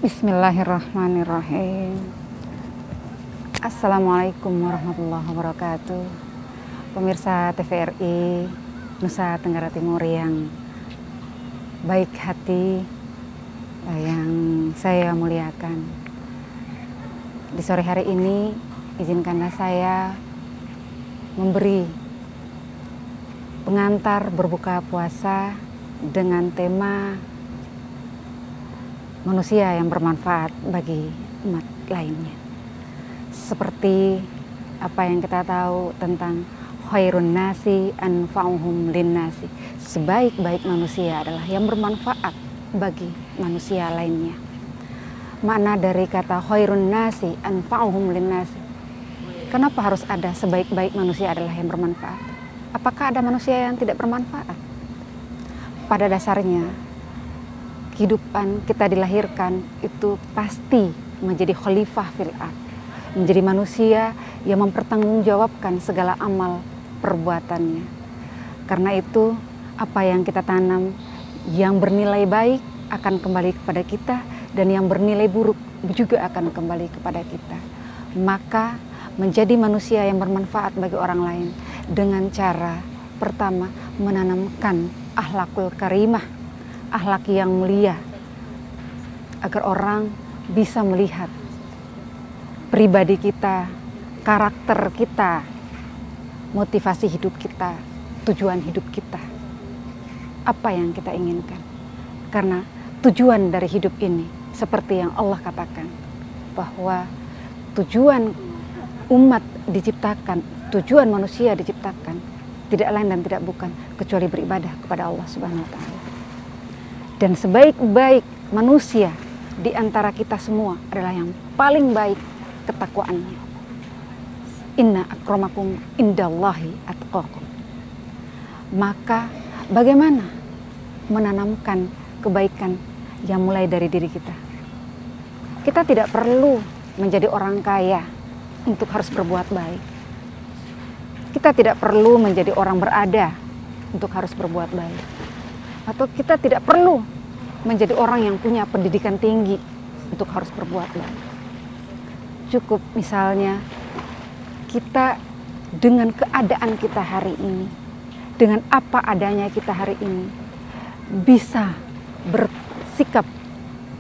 Bismillahirrahmanirrahim. Assalamualaikum warahmatullahi wabarakatuh. Pemirsa TVRI Nusa Tenggara Timur yang baik hati, yang saya muliakan. Di sore hari ini izinkanlah saya memberi pengantar berbuka puasa dengan tema manusia yang bermanfaat bagi umat lainnya. Seperti apa yang kita tahu tentang khairun nasi anfa'uhum linnasi. Sebaik-baik manusia adalah yang bermanfaat bagi manusia lainnya. Makna dari kata khairun nasi anfa'uhum linnasi. Kenapa harus ada sebaik-baik manusia adalah yang bermanfaat? Apakah ada manusia yang tidak bermanfaat? Pada dasarnya kehidupan kita dilahirkan itu pasti menjadi khalifah fil ard, menjadi manusia yang mempertanggungjawabkan segala amal perbuatannya. Karena itu apa yang kita tanam yang bernilai baik akan kembali kepada kita, dan yang bernilai buruk juga akan kembali kepada kita. Maka menjadi manusia yang bermanfaat bagi orang lain dengan cara pertama menanamkan akhlakul karimah, akhlak yang mulia, agar orang bisa melihat pribadi kita, karakter kita, motivasi hidup kita, tujuan hidup kita, apa yang kita inginkan. Karena tujuan dari hidup ini seperti yang Allah katakan, bahwa tujuan umat diciptakan, tujuan manusia diciptakan tidak lain dan tidak bukan kecuali beribadah kepada Allah Subhanahu wa Ta'ala. Dan sebaik-baik manusia di antara kita semua adalah yang paling baik ketakwaannya. Inna akramakum indallahi atqakum. Maka bagaimana menanamkan kebaikan yang mulai dari diri kita? Kita tidak perlu menjadi orang kaya untuk harus berbuat baik. Kita tidak perlu menjadi orang berada untuk harus berbuat baik. Atau kita tidak perlu menjadi orang yang punya pendidikan tinggi untuk harus berbuat baik. Cukup misalnya kita dengan keadaan kita hari ini, dengan apa adanya kita hari ini, bisa bersikap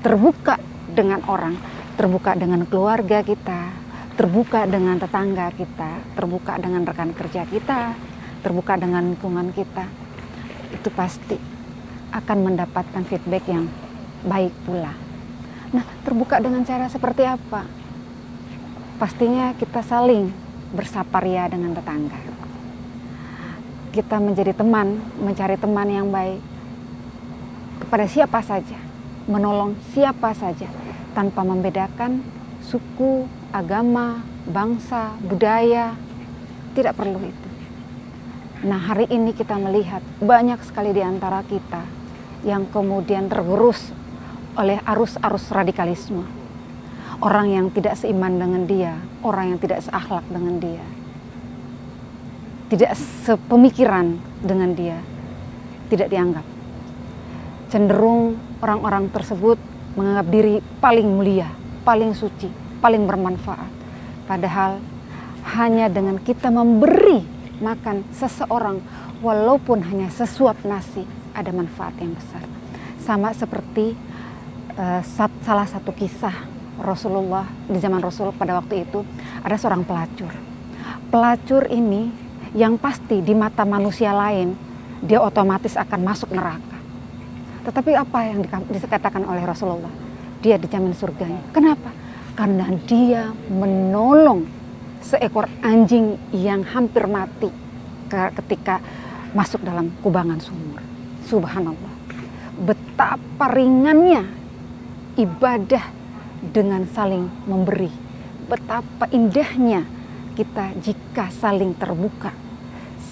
terbuka dengan orang, terbuka dengan keluarga kita, terbuka dengan tetangga kita, terbuka dengan rekan kerja kita, terbuka dengan lingkungan kita. Itu pasti akan mendapatkan feedback yang baik pula. Nah, terbuka dengan cara seperti apa? Pastinya kita saling bersaparia dengan tetangga. Kita menjadi teman, mencari teman yang baik kepada siapa saja, menolong siapa saja, tanpa membedakan suku, agama, bangsa, budaya. Tidak perlu itu. Nah, hari ini kita melihat banyak sekali di antara kita yang kemudian tergerus oleh arus-arus radikalisme. Orang yang tidak seiman dengan dia, orang yang tidak seakhlak dengan dia, tidak sepemikiran dengan dia, tidak dianggap. Cenderung orang-orang tersebut menganggap diri paling mulia, paling suci, paling bermanfaat. Padahal hanya dengan kita memberi makan seseorang, walaupun hanya sesuap nasi, ada manfaat yang besar. Sama seperti salah satu kisah Rasulullah di zaman Rasul pada waktu itu, ada seorang pelacur. Pelacur ini yang pasti di mata manusia lain dia otomatis akan masuk neraka. Tetapi apa yang dikatakan oleh Rasulullah? Dia dijamin surganya. Kenapa? Karena dia menolong seekor anjing yang hampir mati ketika masuk dalam kubangan sumur. Subhanallah, betapa ringannya ibadah dengan saling memberi. Betapa indahnya kita jika saling terbuka,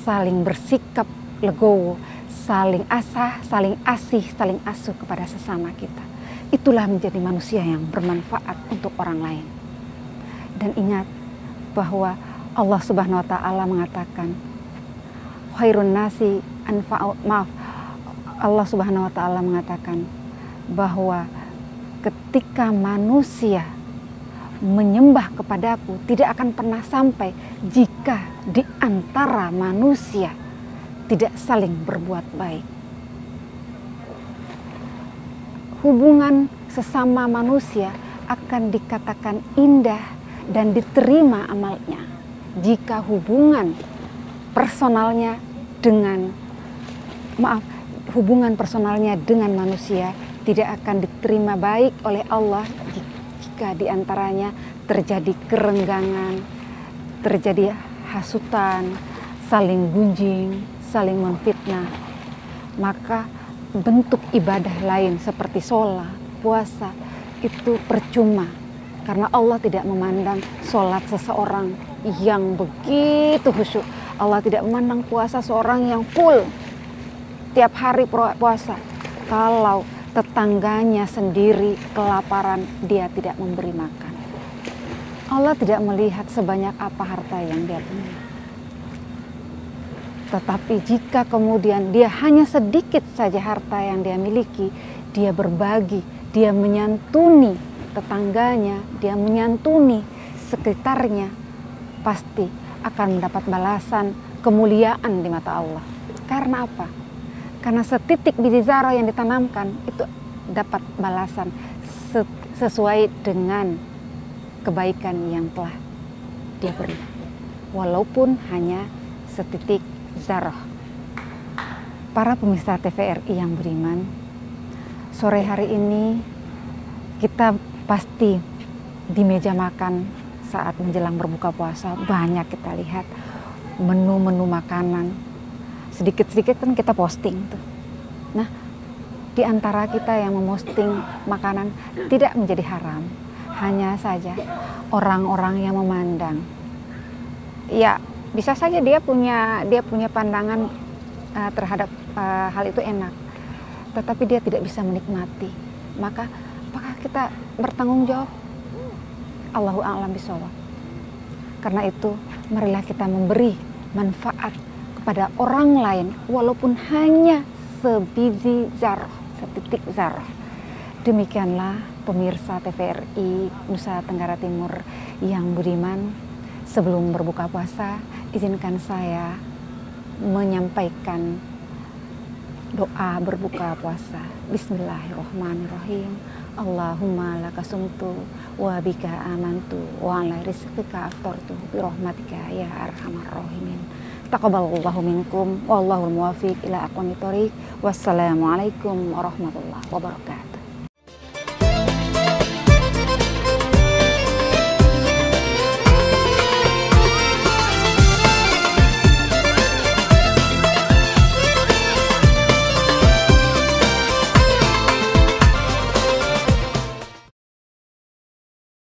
saling bersikap legowo, saling asah, saling asih, saling asuh kepada sesama kita. Itulah menjadi manusia yang bermanfaat untuk orang lain. Dan ingat bahwa Allah Subhanahu wa Ta'ala mengatakan, khairun nasi Allah Subhanahu wa Ta'ala mengatakan bahwa ketika manusia menyembah kepadaku tidak akan pernah sampai jika di antara manusia tidak saling berbuat baik. Hubungan sesama manusia akan dikatakan indah dan diterima amalnya jika hubungan personalnya dengan manusia tidak akan diterima baik oleh Allah jika diantaranya terjadi kerenggangan, terjadi hasutan, saling gunjing, saling memfitnah. Maka bentuk ibadah lain seperti sholat, puasa itu percuma, karena Allah tidak memandang sholat seseorang yang begitu khusyuk. Allah tidak memandang puasa seorang yang full tiap hari puasa. Kalau tetangganya sendiri kelaparan, dia tidak memberi makan. Allah tidak melihat sebanyak apa harta yang dia punya. Tetapi jika kemudian dia hanya sedikit saja harta yang dia miliki, dia berbagi, dia menyantuni tetangganya, dia menyantuni sekitarnya, pasti akan mendapat balasan kemuliaan di mata Allah. Karena apa? Karena setitik biji zarah yang ditanamkan itu dapat balasan sesuai dengan kebaikan yang telah dia beri, walaupun hanya setitik zarah. Para pemirsa TVRI yang beriman, sore hari ini kita pasti di meja makan saat menjelang berbuka puasa banyak kita lihat menu-menu makanan. Sedikit-sedikit kan kita posting tuh. Nah, di antara kita yang memposting makanan tidak menjadi haram, hanya saja orang-orang yang memandang. Ya, bisa saja dia punya pandangan terhadap hal itu enak, tetapi dia tidak bisa menikmati. Maka apakah kita bertanggung jawab? Allahu a'lam bishawab. Karena itu, marilah kita memberi manfaat kepada orang lain walaupun hanya sebiji zarah, setitik zarah. Demikianlah pemirsa TVRI Nusa Tenggara Timur yang beriman, sebelum berbuka puasa izinkan saya menyampaikan doa berbuka puasa. Bismillahirrahmanirrahim. Allahumma laka sumtu wa bika amantu wa ala rizqika aftartu bi rahmatika ya arhamar rahimin. Taqabbalallahu minkum wallahul muwaffiq ila aqwamit thoriq. Wassalamualaikum warahmatullahi wabarakatuh.